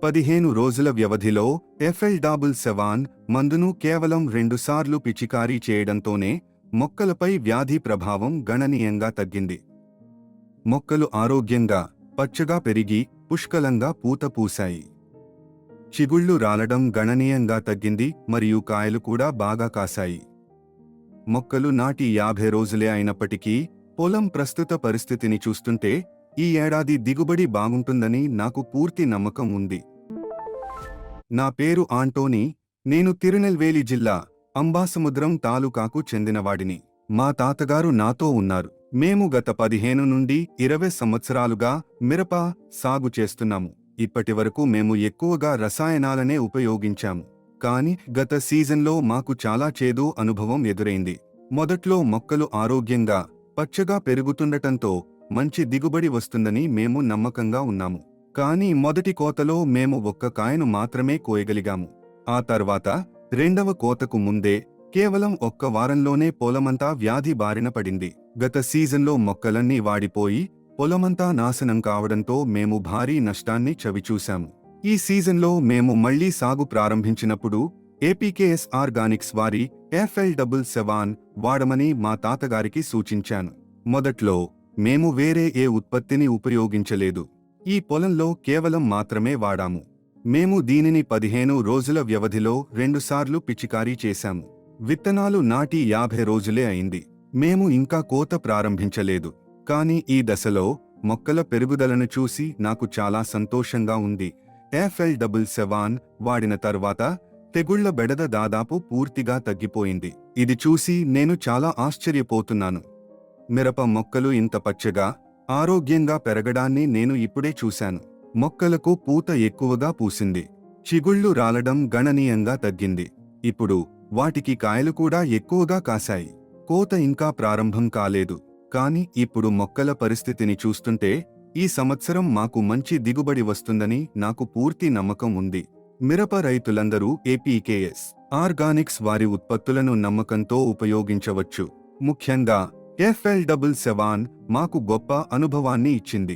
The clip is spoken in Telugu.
15 రోజుల వ్యవధిలో FL77 మందును కేవలం 2 సార్లు పిచికారీ చేయడంతోనే మొక్కలపై వ్యాధి ప్రభావం గణనీయంగా తగ్గింది. మొక్కలు ఆరోగ్యంగా, పచ్చగా పెరిగి పుష్కలంగా పూత పూశాయి. చిగుళ్ళు రాలడం గణనీయంగా తగ్గింది మరియు కాయలు కూడా బాగా కాశాయి. మొక్కలు నాటి 50 రోజులే అయినప్పటికీ పొలం ప్రస్తుత పరిస్థితిని చూస్తుంటే ఈ ఏడాది దిగుబడి బాగుంటుందని నాకు పూర్తి నమ్మకం ఉంది. నా పేరు ఆంటోనీ. నేను తిరునెల్వేలి జిల్లా అంబాసముద్రం తాలూకాకు చెందినవాడిని. మా తాతగారు నాతో ఉన్నారు. మేము గత 15 నుండి 20 సంవత్సరాలుగా మిరప సాగు చేస్తున్నాము. ఇప్పటివరకు మేము ఎక్కువగా రసాయనాలనే ఉపయోగించాము. కాని గత సీజన్లో మాకు చాలా చేదు అనుభవం ఎదురైంది. మొదట్లో మొక్కలు ఆరోగ్యంగా, పచ్చగా పెరుగుతుండటంతో మంచి దిగుబడి వస్తుందని మేము నమ్మకంగా ఉన్నాము. కానీ మొదటి కోతలో మేము ఒక్క కాయను మాత్రమే కోయగలిగాము. ఆ తర్వాత రెండవ కోతకు ముందే కేవలం ఒక్క వారంలోనే పొలమంతా వ్యాధి బారిన పడింది. గత సీజన్లో మొక్కలన్నీ వాడిపోయి పొలమంతా నాశనం కావడంతో మేము భారీ నష్టాన్ని చవిచూశాము. ఈ సీజన్లో మేము మళ్లీ సాగు ప్రారంభించినప్పుడు ఏపీకేఎస్ ఆర్గానిక్స్ వారి FL77 వాడమని మా తాతగారికి సూచించాను. మొదట్లో మేము వేరే ఏ ఉత్పత్తిని ఉపయోగించలేదు. ఈ పొలంలో కేవలం మాత్రమే వాడాము. మేము దీనిని 15 రోజుల వ్యవధిలో 2 సార్లు పిచికారీ చేశాము. విత్తనాలు నాటి 50 రోజులే అయింది. మేము ఇంకా కోత ప్రారంభించలేదు. కానీ ఈ దశలో మొక్కల పెరుగుదలను చూసి నాకు చాలా సంతోషంగా ఉంది. FL77 వాడిన తర్వాత తెగుళ్ల బెడద దాదాపు పూర్తిగా తగ్గిపోయింది. ఇది చూసి నేను చాలా ఆశ్చర్యపోతున్నాను. మిరప మొక్కలు ఇంత పచ్చగా, ఆరోగ్యంగా పెరగడాన్ని నేను ఇప్పుడే చూశాను. మొక్కలకు పూత ఎక్కువగా పూసింది. చిగుళ్ళు రాలడం గణనీయంగా తగ్గింది. ఇప్పుడు వాటికి కాయలు కూడా ఎక్కువగా కాశాయి. కోత ఇంకా ప్రారంభం కాలేదు. కాని ఇప్పుడు మొక్కల పరిస్థితిని చూస్తుంటే ఈ సంవత్సరం మాకు మంచి దిగుబడి వస్తుందని నాకు పూర్తి నమ్మకం ఉంది. మిరప రైతులందరూ ఏపీకేఎస్ ఆర్గానిక్స్ వారి ఉత్పత్తులను నమ్మకంతో ఉపయోగించవచ్చు. ముఖ్యంగా FL77 మాకు గొప్ప అనుభవాన్ని ఇచ్చింది.